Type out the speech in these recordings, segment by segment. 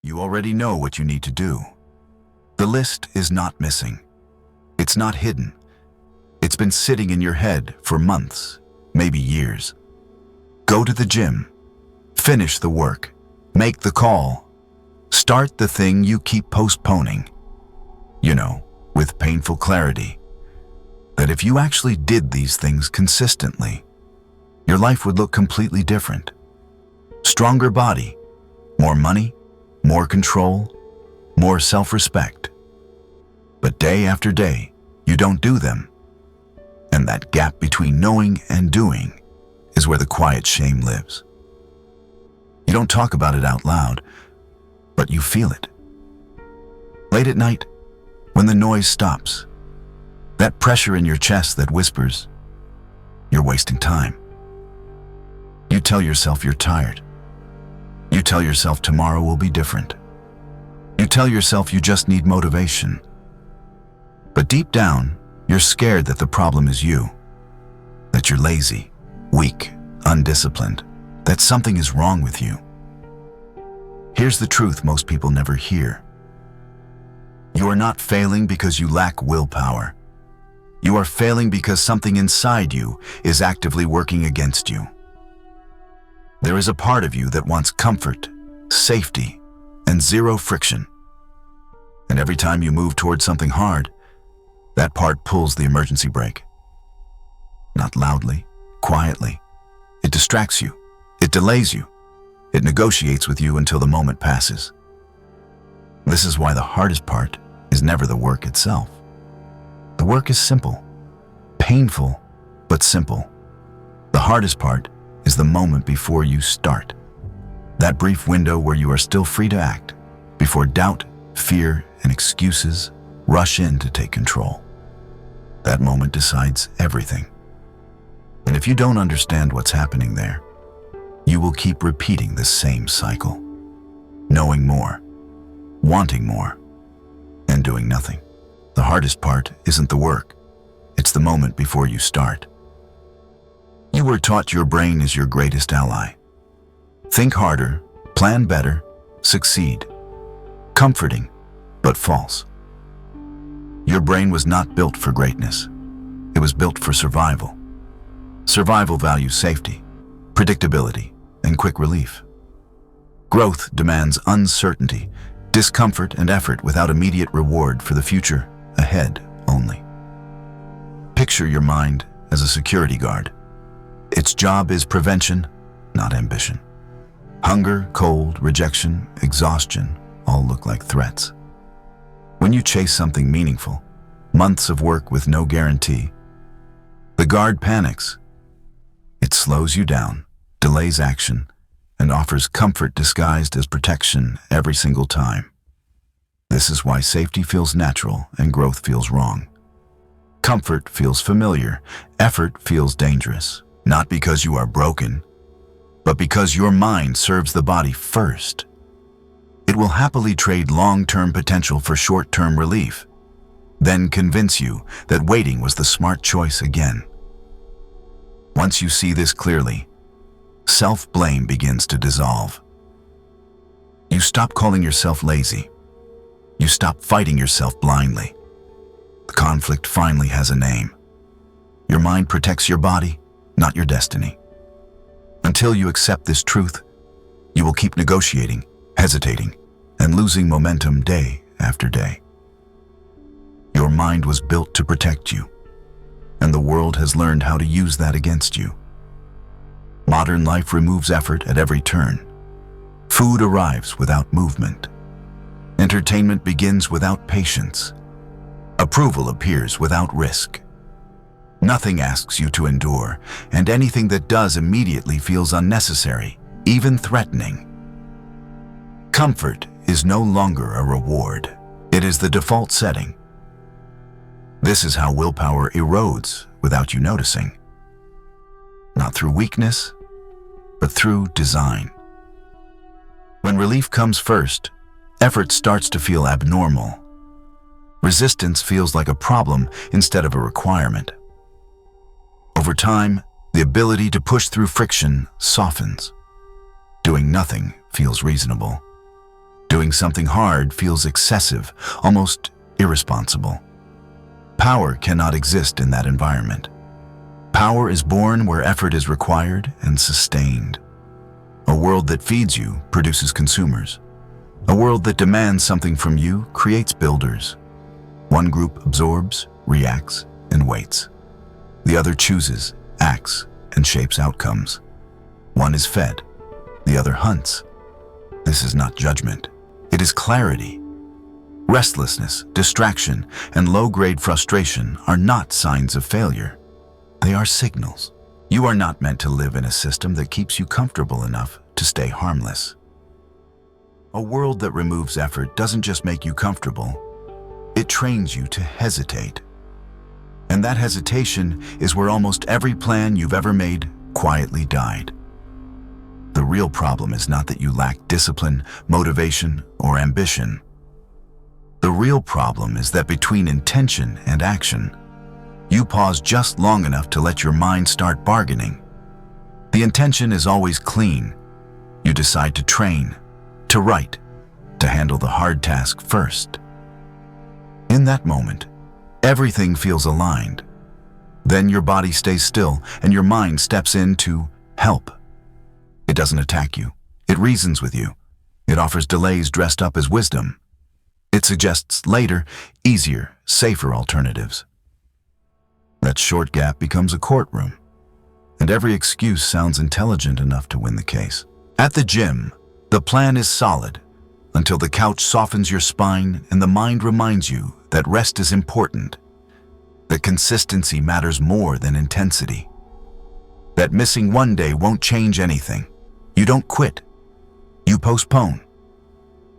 You already know what you need to do. The list is not missing. It's not hidden. It's been sitting in your head for months, maybe years. Go to the gym. Finish the work. Make the call. Start the thing you keep postponing. You know, with painful clarity, that if you actually did these things consistently, your life would look completely different. Stronger body, more money, more control, more self-respect. But day after day, you don't do them. And that gap between knowing and doing is where the quiet shame lives. You don't talk about it out loud, but you feel it. Late at night, when the noise stops, that pressure in your chest that whispers, "You're wasting time." You tell yourself you're tired. You tell yourself tomorrow will be different. You tell yourself you just need motivation. But deep down, you're scared that the problem is you, that you're lazy, weak, undisciplined, that something is wrong with you. Here's the truth most people never hear. You are not failing because you lack willpower. You are failing because something inside you is actively working against you. There is a part of you that wants comfort, safety, and zero friction. And every time you move towards something hard, that part pulls the emergency brake. Not loudly, quietly. It distracts you. It delays you. It negotiates with you until the moment passes. This is why the hardest part is never the work itself. The work is simple, painful, but simple. The hardest part is the moment before you start. That brief window where you are still free to act, before doubt, fear, and excuses rush in to take control. That moment decides everything. And if you don't understand what's happening there, you will keep repeating the same cycle. Knowing more, wanting more, and doing nothing. The hardest part isn't the work. It's the moment before you start. You were taught your brain is your greatest ally. Think harder, plan better, succeed. Comforting, but false. Your brain was not built for greatness. It was built for survival. Survival values safety, predictability, and quick relief. Growth demands uncertainty, discomfort, and effort without immediate reward for the future ahead only. Picture your mind as a security guard. Its job is prevention, not ambition. Hunger, cold, rejection, exhaustion all look like threats. When you chase something meaningful, months of work with no guarantee, the guard panics. It slows you down, delays action, and offers comfort disguised as protection every single time. This is why safety feels natural and growth feels wrong. Comfort feels familiar, effort feels dangerous, not because you are broken, but because your mind serves the body first. It will happily trade long-term potential for short-term relief, then convince you that waiting was the smart choice again. Once you see this clearly, self-blame begins to dissolve. You stop calling yourself lazy. You stop fighting yourself blindly. The conflict finally has a name. Your mind protects your body, not your destiny. Until you accept this truth, you will keep negotiating, hesitating, and losing momentum day after day. Your mind was built to protect you, and the world has learned how to use that against you. Modern life removes effort at every turn. Food arrives without movement. Entertainment begins without patience. Approval appears without risk. Nothing asks you to endure, and anything that does immediately feels unnecessary, even threatening. Comfort is no longer a reward. It is the default setting. This is how willpower erodes without you noticing. Not through weakness, but through design. When relief comes first, effort starts to feel abnormal. Resistance feels like a problem instead of a requirement. Over time, the ability to push through friction softens. Doing nothing feels reasonable. Doing something hard feels excessive, almost irresponsible. Power cannot exist in that environment. Power is born where effort is required and sustained. A world that feeds you produces consumers. A world that demands something from you creates builders. One group absorbs, reacts, and waits. The other chooses, acts, and shapes outcomes. One is fed, the other hunts. This is not judgment. It is clarity. Restlessness, distraction, and low-grade frustration are not signs of failure. They are signals. You are not meant to live in a system that keeps you comfortable enough to stay harmless. A world that removes effort doesn't just make you comfortable, it trains you to hesitate. And that hesitation is where almost every plan you've ever made quietly died. The real problem is not that you lack discipline, motivation, or ambition. The real problem is that between intention and action, you pause just long enough to let your mind start bargaining. The intention is always clean. You decide to train, to write, to handle the hard task first. In that moment, everything feels aligned. Then your body stays still and your mind steps in to help. It doesn't attack you. It reasons with you. It offers delays dressed up as wisdom. It suggests later, easier, safer alternatives. That short gap becomes a courtroom, and every excuse sounds intelligent enough to win the case. At the gym, the plan is solid until the couch softens your spine and the mind reminds you that rest is important, that consistency matters more than intensity, that missing one day won't change anything. You don't quit. You postpone.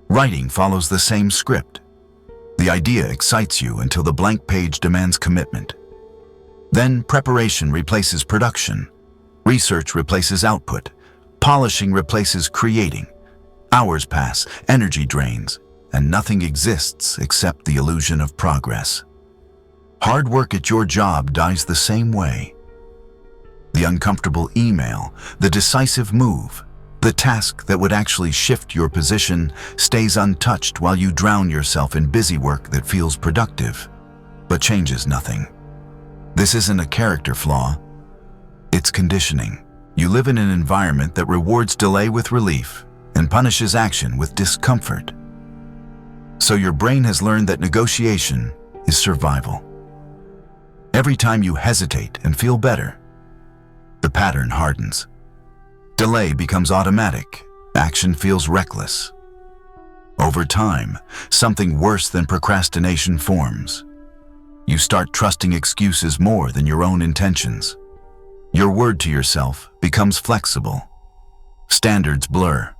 Writing follows the same script. The idea excites you until the blank page demands commitment. Then preparation replaces production. Research replaces output. Polishing replaces creating. Hours pass, energy drains, and nothing exists except the illusion of progress. Hard work at your job dies the same way. The uncomfortable email, the decisive move, the task that would actually shift your position stays untouched while you drown yourself in busy work that feels productive, but changes nothing. This isn't a character flaw, it's conditioning. You live in an environment that rewards delay with relief and punishes action with discomfort. So your brain has learned that negotiation is survival. Every time you hesitate and feel better, the pattern hardens. Delay becomes automatic. Action feels reckless. Over time, something worse than procrastination forms. You start trusting excuses more than your own intentions. Your word to yourself becomes flexible. Standards blur.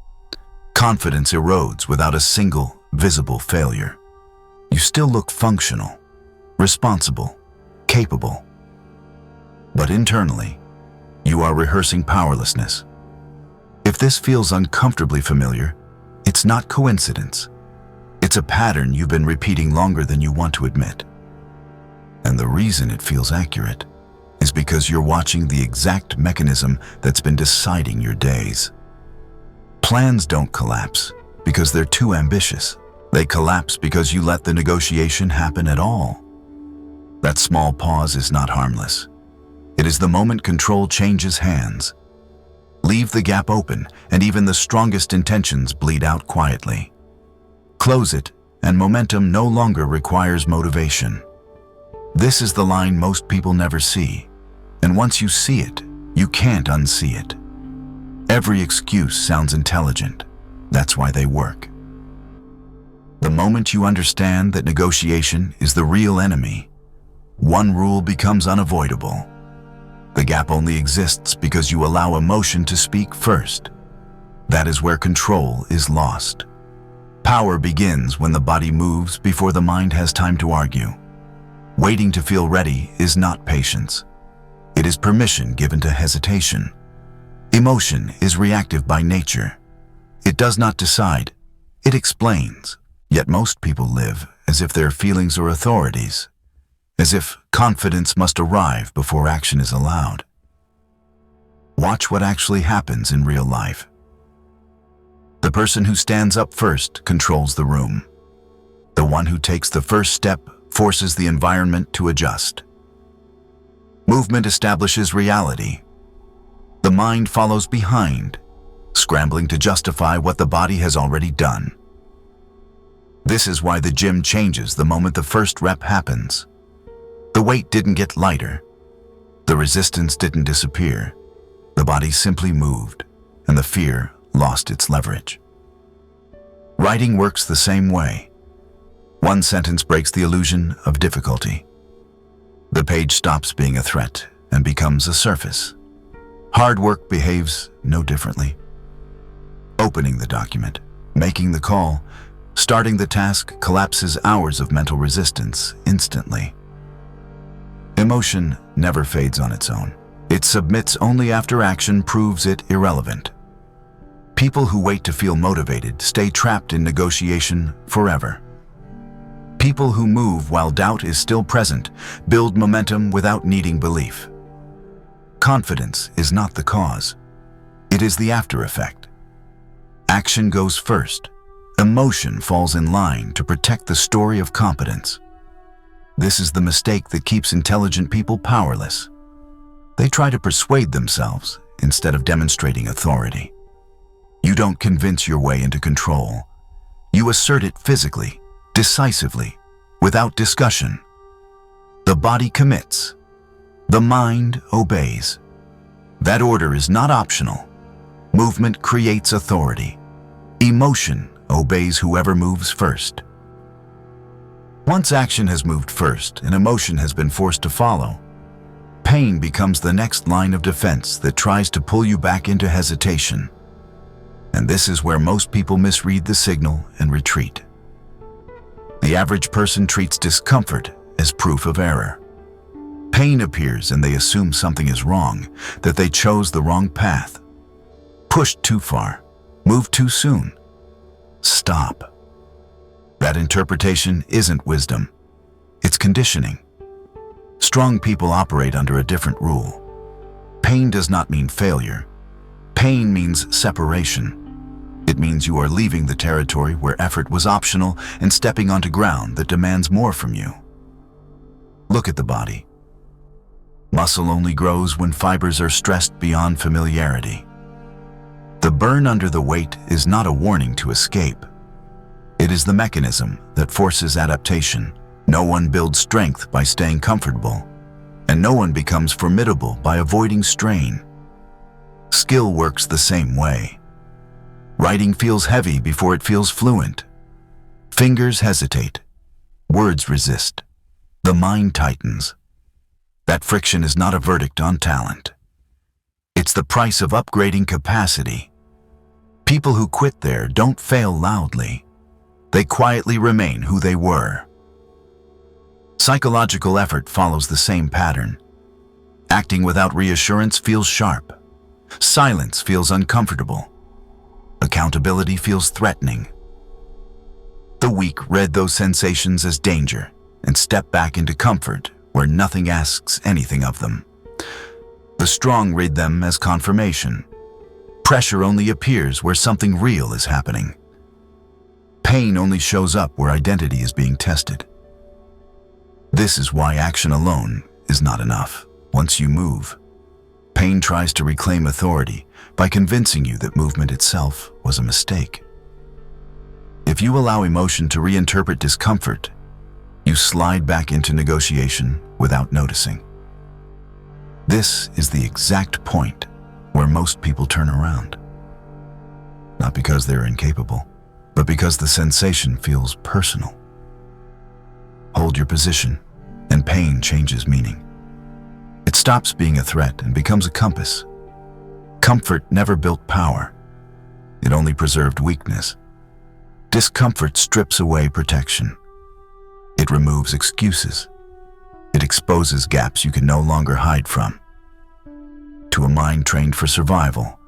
Confidence erodes without a single, visible failure. You still look functional, responsible, capable. But internally, you are rehearsing powerlessness. If this feels uncomfortably familiar, it's not coincidence. It's a pattern you've been repeating longer than you want to admit. And the reason it feels accurate is because you're watching the exact mechanism that's been deciding your days. Plans don't collapse because they're too ambitious. They collapse because you let the negotiation happen at all. That small pause is not harmless. It is the moment control changes hands. Leave the gap open, and even the strongest intentions bleed out quietly. Close it, and momentum no longer requires motivation. This is the line most people never see, and once you see it, you can't unsee it. Every excuse sounds intelligent. That's why they work. The moment you understand that negotiation is the real enemy, one rule becomes unavoidable. The gap only exists because you allow emotion to speak first. That is where control is lost. Power begins when the body moves before the mind has time to argue. Waiting to feel ready is not patience. It is permission given to hesitation. Emotion is reactive by nature. It does not decide, it explains. Yet most people live as if their feelings are authorities, as if confidence must arrive before action is allowed. Watch what actually happens in real life. The person who stands up first controls the room. The one who takes the first step forces the environment to adjust. Movement establishes reality. The mind follows behind, scrambling to justify what the body has already done. This is why the gym changes the moment the first rep happens. The weight didn't get lighter. The resistance didn't disappear. The body simply moved, and the fear lost its leverage. Writing works the same way. One sentence breaks the illusion of difficulty. The page stops being a threat and becomes a surface. Hard work behaves no differently. Opening the document, making the call, starting the task collapses hours of mental resistance instantly. Emotion never fades on its own. It submits only after action proves it irrelevant. People who wait to feel motivated stay trapped in negotiation forever. People who move while doubt is still present build momentum without needing belief. Confidence is not the cause. It is the after effect. Action goes first. Emotion falls in line to protect the story of competence. This is the mistake that keeps intelligent people powerless. They try to persuade themselves instead of demonstrating authority. You don't convince your way into control. You assert it physically, decisively, without discussion. The body commits. The mind obeys. That order is not optional. Movement creates authority. Emotion obeys whoever moves first. Once action has moved first and emotion has been forced to follow, pain becomes the next line of defense that tries to pull you back into hesitation. And this is where most people misread the signal and retreat. The average person treats discomfort as proof of error. Pain appears and they assume something is wrong, that they chose the wrong path, pushed too far, moved too soon. Stop. That interpretation isn't wisdom. It's conditioning. Strong people operate under a different rule. Pain does not mean failure. Pain means separation. It means you are leaving the territory where effort was optional and stepping onto ground that demands more from you. Look at the body. Muscle only grows when fibers are stressed beyond familiarity. The burn under the weight is not a warning to escape. It is the mechanism that forces adaptation. No one builds strength by staying comfortable, and no one becomes formidable by avoiding strain. Skill works the same way. Writing feels heavy before it feels fluent. Fingers hesitate. Words resist. The mind tightens. That friction is not a verdict on talent. It's the price of upgrading capacity. People who quit there don't fail loudly. They quietly remain who they were. Psychological effort follows the same pattern. Acting without reassurance feels sharp. Silence feels uncomfortable. Accountability feels threatening. The weak read those sensations as danger and step back into comfort where nothing asks anything of them. The strong read them as confirmation. Pressure only appears where something real is happening. Pain only shows up where identity is being tested. This is why action alone is not enough. Once you move, pain tries to reclaim authority by convincing you that movement itself was a mistake. If you allow emotion to reinterpret discomfort, you slide back into negotiation without noticing. This is the exact point where most people turn around. Not because they're incapable, but because the sensation feels personal. Hold your position, and pain changes meaning. It stops being a threat and becomes a compass. Comfort never built power. It only preserved weakness. Discomfort strips away protection. It removes excuses. It exposes gaps you can no longer hide from. To a mind trained for survival,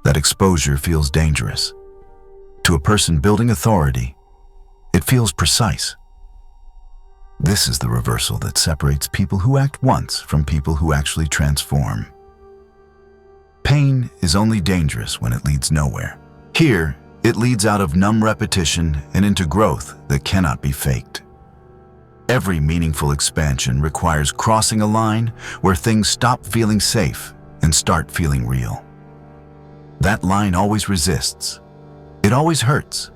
that exposure feels dangerous. To a person building authority, it feels precise. This is the reversal that separates people who act once from people who actually transform. Pain is only dangerous when it leads nowhere. Here, It leads out of numb repetition and into growth that cannot be faked. Every meaningful expansion requires crossing a line where things stop feeling safe and start feeling real. That line always resists. It always hurts.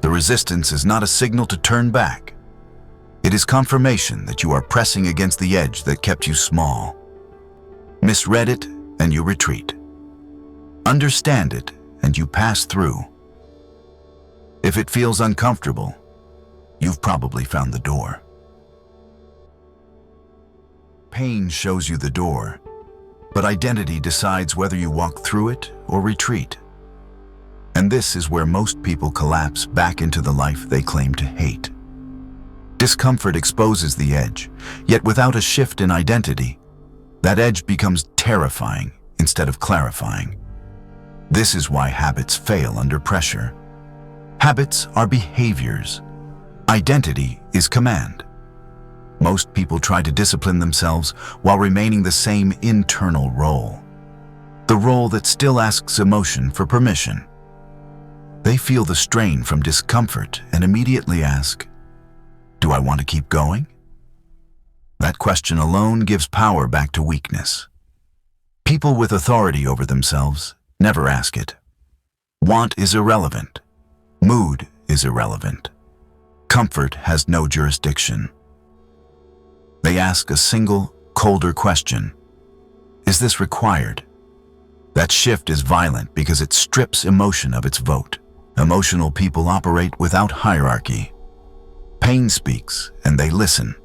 The resistance is not a signal to turn back. It is confirmation that you are pressing against the edge that kept you small. Misread it, and you retreat. Understand it, and you pass through. If it feels uncomfortable, you've probably found the door. Pain shows you the door, but identity decides whether you walk through it or retreat. And this is where most people collapse back into the life they claim to hate. Discomfort exposes the edge, yet without a shift in identity, that edge becomes terrifying instead of clarifying. This is why habits fail under pressure. Habits are behaviors. Identity is command. Most people try to discipline themselves while remaining the same internal role. The role that still asks emotion for permission. They feel the strain from discomfort and immediately ask, "Do I want to keep going?" That question alone gives power back to weakness. People with authority over themselves never ask it. Want is irrelevant. Mood is irrelevant. Comfort has no jurisdiction. They ask a single, colder question. Is this required? That shift is violent because it strips emotion of its vote. Emotional people operate without hierarchy. Pain speaks, and they listen.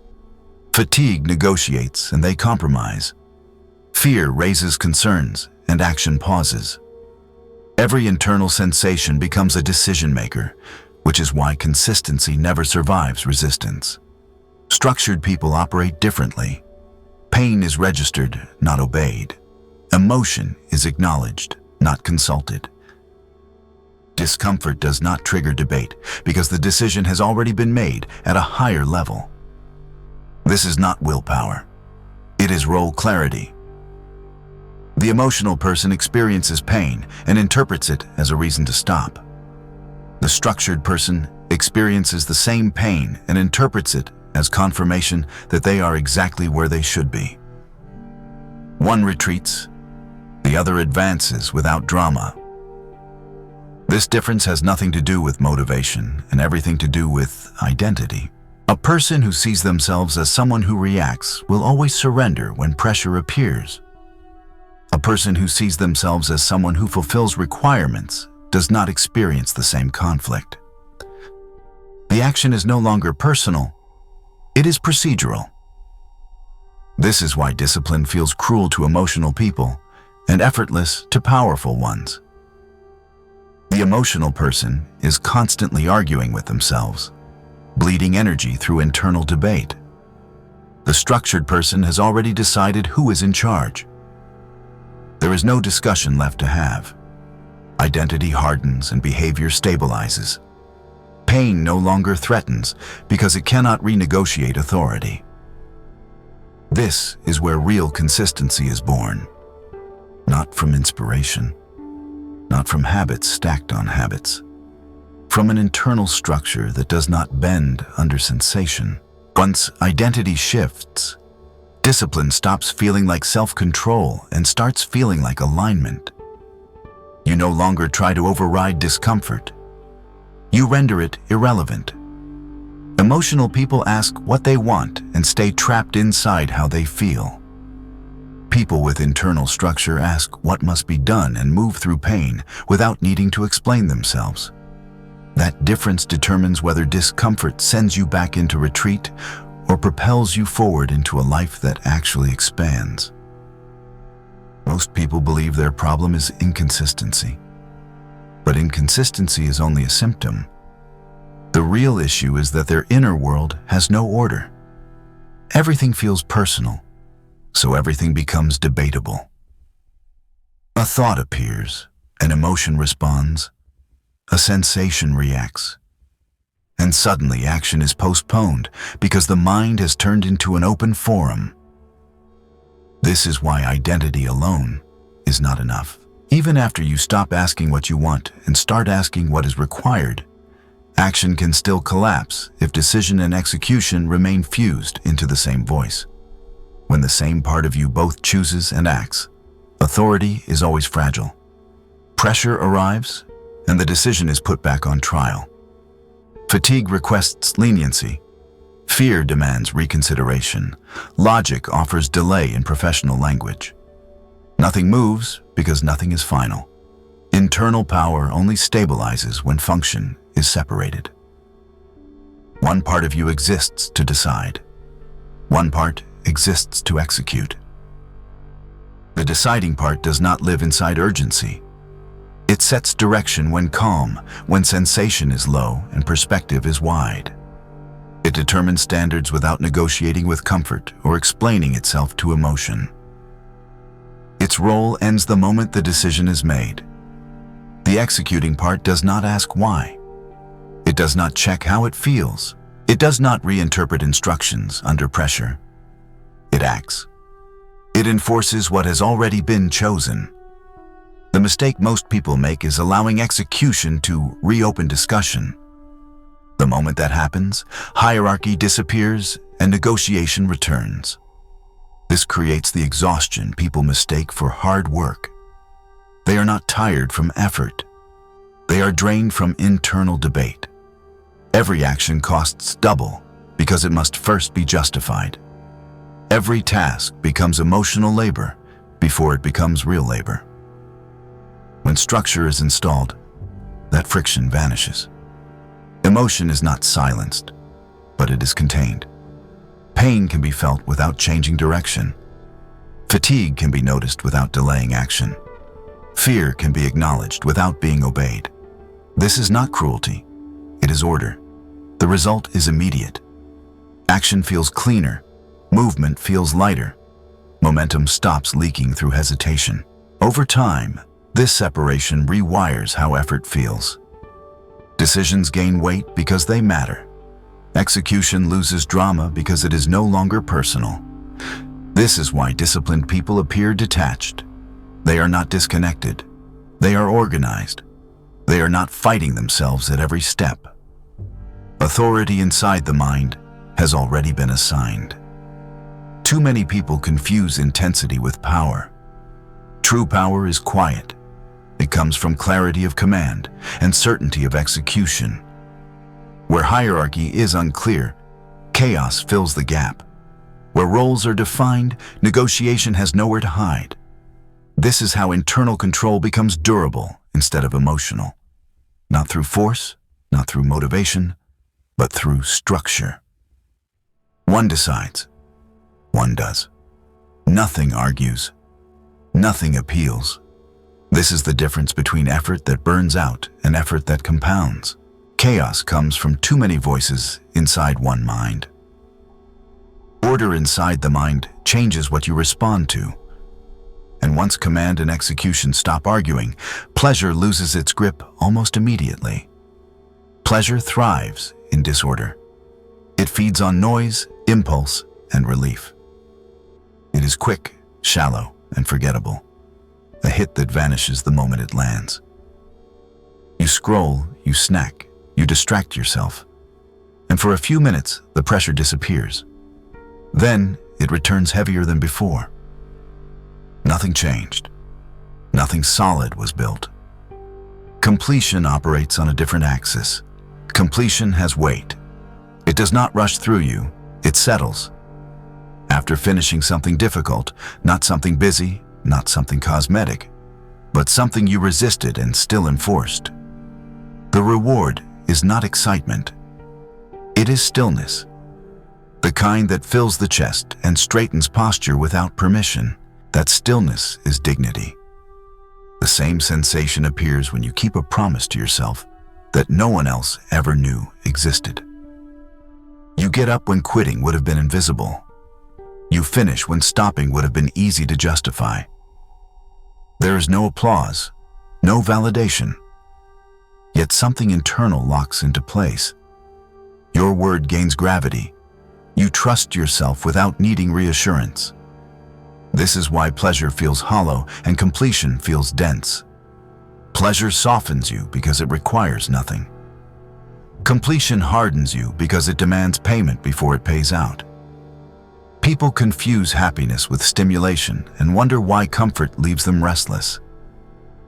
Fatigue negotiates, and they compromise. Fear raises concerns, and action pauses. Every internal sensation becomes a decision maker, which is why consistency never survives resistance. Structured people operate differently. Pain is registered, not obeyed. Emotion is acknowledged, not consulted. Discomfort does not trigger debate because the decision has already been made at a higher level. This is not willpower. It is role clarity. The emotional person experiences pain and interprets it as a reason to stop. The structured person experiences the same pain and interprets it as confirmation that they are exactly where they should be. One retreats, the other advances without drama. This difference has nothing to do with motivation and everything to do with identity. A person who sees themselves as someone who reacts will always surrender when pressure appears. A person who sees themselves as someone who fulfills requirements does not experience the same conflict. The action is no longer personal, it is procedural. This is why discipline feels cruel to emotional people and effortless to powerful ones. The emotional person is constantly arguing with themselves, bleeding energy through internal debate. The structured person has already decided who is in charge. There is no discussion left to have. Identity hardens and behavior stabilizes. Pain no longer threatens because it cannot renegotiate authority. This is where real consistency is born. Not from inspiration, not from habits stacked on habits, from an internal structure that does not bend under sensation. Once identity shifts, discipline stops feeling like self-control and starts feeling like alignment. You no longer try to override discomfort. You render it irrelevant. Emotional people ask what they want and stay trapped inside how they feel. People with internal structure ask what must be done and move through pain without needing to explain themselves. That difference determines whether discomfort sends you back into retreat or propels you forward into a life that actually expands. Most people believe their problem is inconsistency. But inconsistency is only a symptom. The real issue is that their inner world has no order. Everything feels personal, so everything becomes debatable. A thought appears, an emotion responds, a sensation reacts. And suddenly action is postponed because the mind has turned into an open forum. This is why identity alone is not enough. Even after you stop asking what you want and start asking what is required, action can still collapse if decision and execution remain fused into the same voice. When the same part of you both chooses and acts, authority is always fragile. Pressure arrives, and the decision is put back on trial. Fatigue requests leniency. Fear demands reconsideration. Logic offers delay in professional language. Nothing moves because nothing is final. Internal power only stabilizes when function is separated. One part of you exists to decide. One part exists to execute. The deciding part does not live inside urgency. It sets direction when calm, when sensation is low and perspective is wide. It determines standards without negotiating with comfort or explaining itself to emotion. Its role ends the moment the decision is made. The executing part does not ask why. It does not check how it feels. It does not reinterpret instructions under pressure. It acts. It enforces what has already been chosen. The mistake most people make is allowing execution to reopen discussion. The moment that happens, hierarchy disappears and negotiation returns. This creates the exhaustion people mistake for hard work. They are not tired from effort. They are drained from internal debate. Every action costs double because it must first be justified. Every task becomes emotional labor before it becomes real labor. When structure is installed, that friction vanishes. Emotion is not silenced, but it is contained. Pain can be felt without changing direction. Fatigue can be noticed without delaying action. Fear can be acknowledged without being obeyed. This is not cruelty, it is order. The result is immediate. Action feels cleaner, movement feels lighter, momentum stops leaking through hesitation. Over time, this separation rewires how effort feels. Decisions gain weight because they matter. Execution loses drama because it is no longer personal. This is why disciplined people appear detached. They are not disconnected. They are organized. They are not fighting themselves at every step. Authority inside the mind has already been assigned. Too many people confuse intensity with power. True power is quiet. It comes from clarity of command and certainty of execution. Where hierarchy is unclear, chaos fills the gap. Where roles are defined, negotiation has nowhere to hide. This is how internal control becomes durable instead of emotional. Not through force, not through motivation, but through structure. One decides. One does. Nothing argues. Nothing appeals. This is the difference between effort that burns out and effort that compounds. Chaos comes from too many voices inside one mind. Order inside the mind changes what you respond to. And once command and execution stop arguing, pleasure loses its grip almost immediately. Pleasure thrives in disorder. It feeds on noise, impulse, and relief. It is quick, shallow, and forgettable. A hit that vanishes the moment it lands. You scroll, you snack, you distract yourself. And for a few minutes, the pressure disappears. Then, it returns heavier than before. Nothing changed. Nothing solid was built. Completion operates on a different axis. Completion has weight. It does not rush through you, it settles. After finishing something difficult, not something busy, not something cosmetic, but something you resisted and still enforced. The reward is not excitement. It is stillness. The kind that fills the chest and straightens posture without permission. That stillness is dignity. The same sensation appears when you keep a promise to yourself that no one else ever knew existed. You get up when quitting would have been invisible. You finish when stopping would have been easy to justify. There is no applause, no validation. Yet something internal locks into place. Your word gains gravity. You trust yourself without needing reassurance. This is why pleasure feels hollow and completion feels dense. Pleasure softens you because it requires nothing. Completion hardens you because it demands payment before it pays out. People confuse happiness with stimulation and wonder why comfort leaves them restless.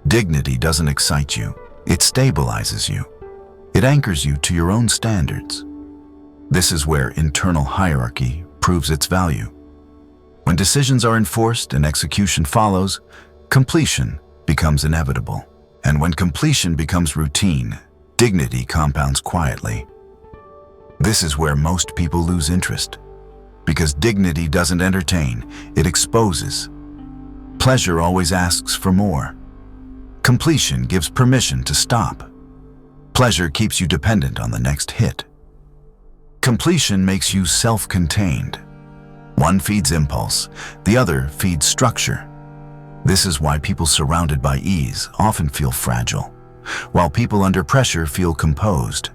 Dignity doesn't excite you, it stabilizes you. It anchors you to your own standards. This is where internal hierarchy proves its value. When decisions are enforced and execution follows, completion becomes inevitable. And when completion becomes routine, dignity compounds quietly. This is where most people lose interest. Because dignity doesn't entertain, it exposes. Pleasure always asks for more. Completion gives permission to stop. Pleasure keeps you dependent on the next hit. Completion makes you self-contained. One feeds impulse, the other feeds structure. This is why people surrounded by ease often feel fragile, while people under pressure feel composed.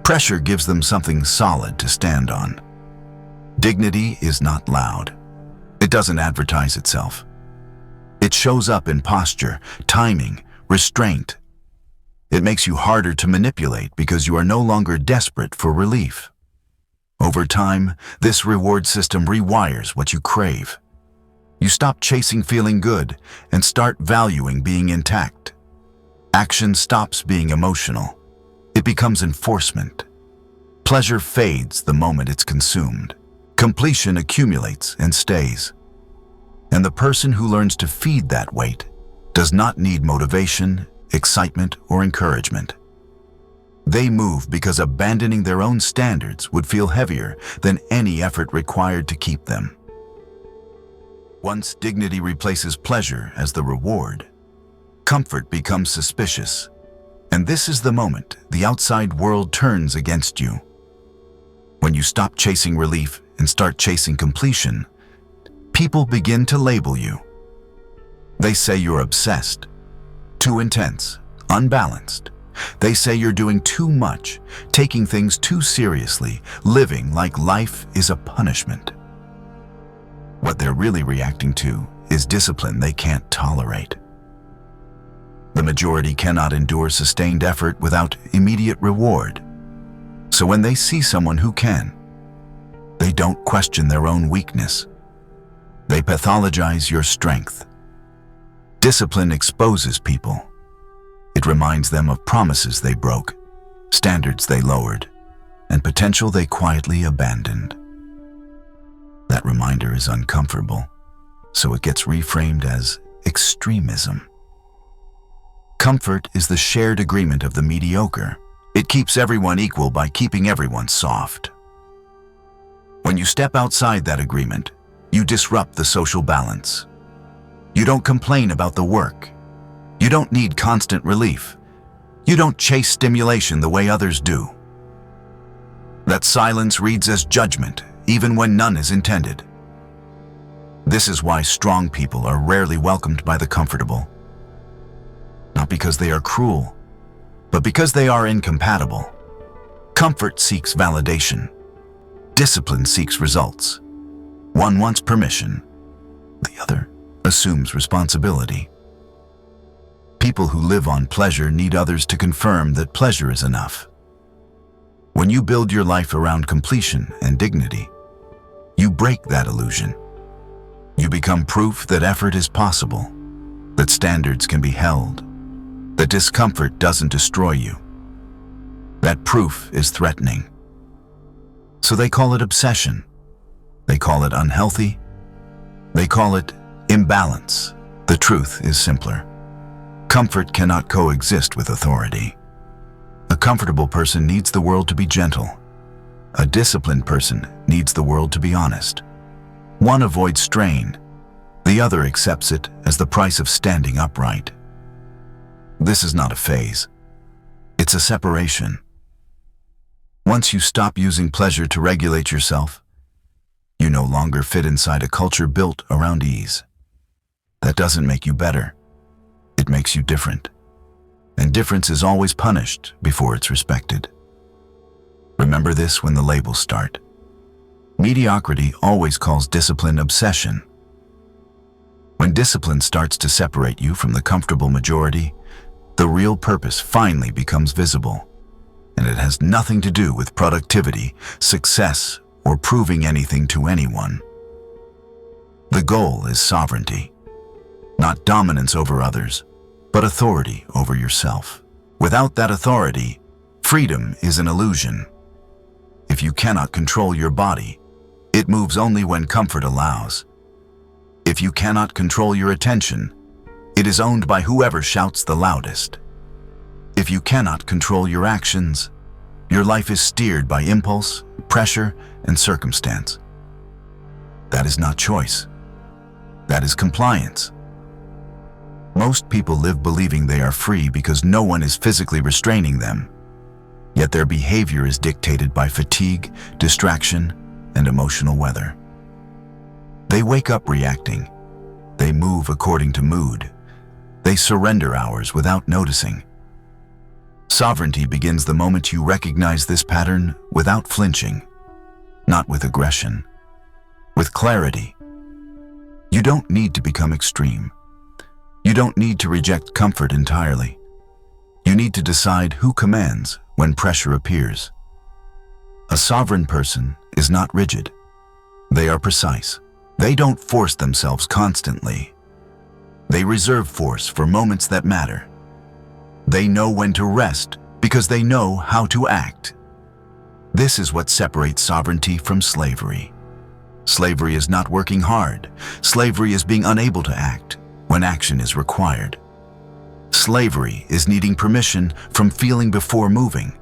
Pressure gives them something solid to stand on. Dignity is not loud. It doesn't advertise itself. It shows up in posture, timing, restraint. It makes you harder to manipulate because you are no longer desperate for relief. Over time, this reward system rewires what you crave. You stop chasing feeling good and start valuing being intact. Action stops being emotional. It becomes enforcement. Pleasure fades the moment it's consumed. Completion accumulates and stays. And the person who learns to feed that weight does not need motivation, excitement, or encouragement. They move because abandoning their own standards would feel heavier than any effort required to keep them. Once dignity replaces pleasure as the reward, comfort becomes suspicious. And this is the moment the outside world turns against you. When you stop chasing relief and start chasing completion, people begin to label you. They say you're obsessed, too intense, unbalanced. They say you're doing too much, taking things too seriously, living like life is a punishment. What they're really reacting to is discipline they can't tolerate. The majority cannot endure sustained effort without immediate reward. So when they see someone who can, they don't question their own weakness. They pathologize your strength. Discipline exposes people. It reminds them of promises they broke, standards they lowered, and potential they quietly abandoned. That reminder is uncomfortable, so it gets reframed as extremism. Comfort is the shared agreement of the mediocre. It keeps everyone equal by keeping everyone soft. When you step outside that agreement, you disrupt the social balance. You don't complain about the work. You don't need constant relief. You don't chase stimulation the way others do. That silence reads as judgment, even when none is intended. This is why strong people are rarely welcomed by the comfortable. Not because they are cruel, but because they are incompatible. Comfort seeks validation. Discipline seeks results. One wants permission. The other assumes responsibility. People who live on pleasure need others to confirm that pleasure is enough. When you build your life around completion and dignity, you break that illusion. You become proof that effort is possible, that standards can be held, that discomfort doesn't destroy you. That proof is threatening. So they call it obsession. They call it unhealthy. They call it imbalance. The truth is simpler. Comfort cannot coexist with authority. A comfortable person needs the world to be gentle. A disciplined person needs the world to be honest. One avoids strain. The other accepts it as the price of standing upright. This is not a phase. It's a separation. Once you stop using pleasure to regulate yourself, you no longer fit inside a culture built around ease. That doesn't make you better. It makes you different. And difference is always punished before it's respected. Remember this when the labels start. Mediocrity always calls discipline obsession. When discipline starts to separate you from the comfortable majority, the real purpose finally becomes visible. And it has nothing to do with productivity, success, or proving anything to anyone. The goal is sovereignty. Not dominance over others, but authority over yourself. Without that authority, freedom is an illusion. If you cannot control your body, it moves only when comfort allows. If you cannot control your attention, it is owned by whoever shouts the loudest. If you cannot control your actions, your life is steered by impulse, pressure, and circumstance. That is not choice. That is compliance. Most people live believing they are free because no one is physically restraining them. Yet their behavior is dictated by fatigue, distraction, and emotional weather. They wake up reacting. They move according to mood. They surrender hours without noticing. Sovereignty begins the moment you recognize this pattern without flinching, not with aggression, with clarity. You don't need to become extreme. You don't need to reject comfort entirely. You need to decide who commands when pressure appears. A sovereign person is not rigid. They are precise. They don't force themselves constantly. They reserve force for moments that matter. They know when to rest because they know how to act. This is what separates sovereignty from slavery. Slavery is not working hard. Slavery is being unable to act when action is required. Slavery is needing permission from feeling before moving.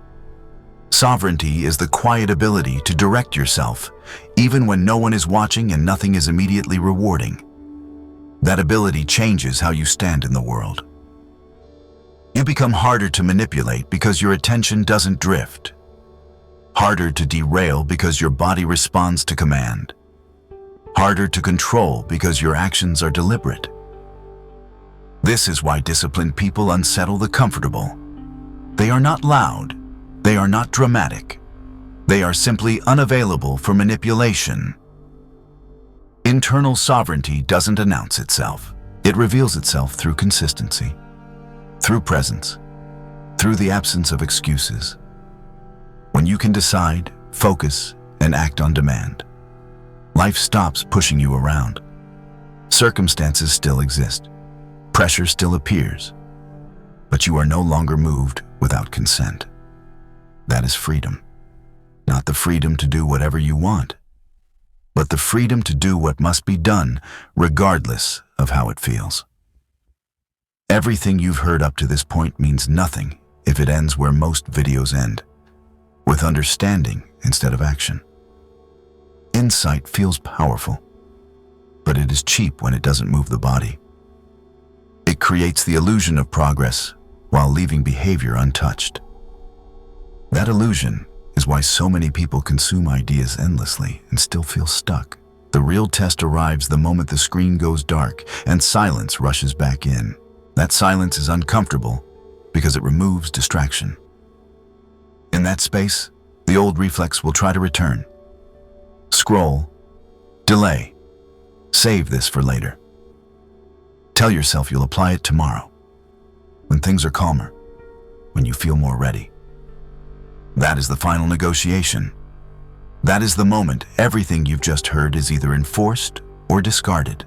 Sovereignty is the quiet ability to direct yourself, even when no one is watching and nothing is immediately rewarding. That ability changes how you stand in the world. You become harder to manipulate because your attention doesn't drift. Harder to derail because your body responds to command. Harder to control because your actions are deliberate. This is why disciplined people unsettle the comfortable. They are not loud. They are not dramatic. They are simply unavailable for manipulation. Internal sovereignty doesn't announce itself. It reveals itself through consistency, through presence, through the absence of excuses. When you can decide, focus, and act on demand, life stops pushing you around. Circumstances still exist. Pressure still appears. But you are no longer moved without consent. That is freedom. Not the freedom to do whatever you want, but the freedom to do what must be done regardless of how it feels. Everything you've heard up to this point means nothing if it ends where most videos end, with understanding instead of action. Insight feels powerful, but it is cheap when it doesn't move the body. It creates the illusion of progress while leaving behavior untouched. That illusion is why so many people consume ideas endlessly and still feel stuck. The real test arrives the moment the screen goes dark and silence rushes back in. That silence is uncomfortable because it removes distraction. In that space, the old reflex will try to return. Scroll, delay, save this for later. Tell yourself you'll apply it tomorrow, when things are calmer, when you feel more ready. That is the final negotiation. That is the moment everything you've just heard is either enforced or discarded.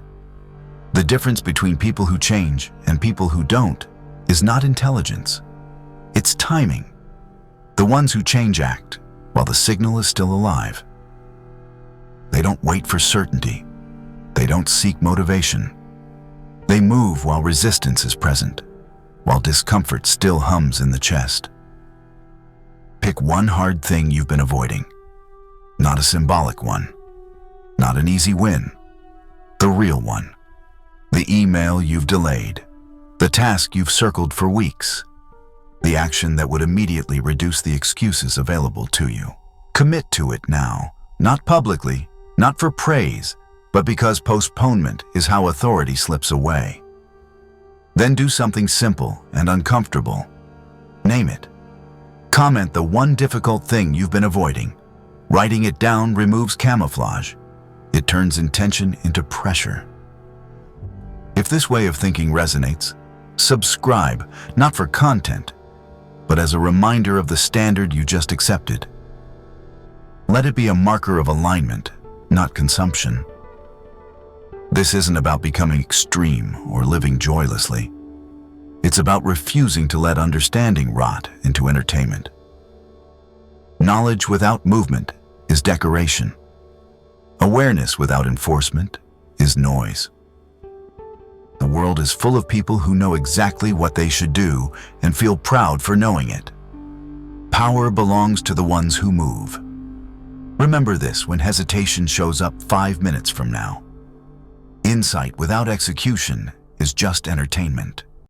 The difference between people who change and people who don't is not intelligence. It's timing. The ones who change act while the signal is still alive. They don't wait for certainty. They don't seek motivation. They move while resistance is present, while discomfort still hums in the chest. Pick one hard thing you've been avoiding. Not a symbolic one. Not an easy win. The real one. The email you've delayed. The task you've circled for weeks. The action that would immediately reduce the excuses available to you. Commit to it now. Not publicly, not for praise, but because postponement is how authority slips away. Then do something simple and uncomfortable. Name it. Comment the one difficult thing you've been avoiding. Writing it down removes camouflage. It turns intention into pressure. If this way of thinking resonates, subscribe, not for content, but as a reminder of the standard you just accepted. Let it be a marker of alignment, not consumption. This isn't about becoming extreme or living joylessly. It's about refusing to let understanding rot into entertainment. Knowledge without movement is decoration. Awareness without enforcement is noise. The world is full of people who know exactly what they should do and feel proud for knowing it. Power belongs to the ones who move. Remember this when hesitation shows up 5 minutes from now. Insight without execution is just entertainment.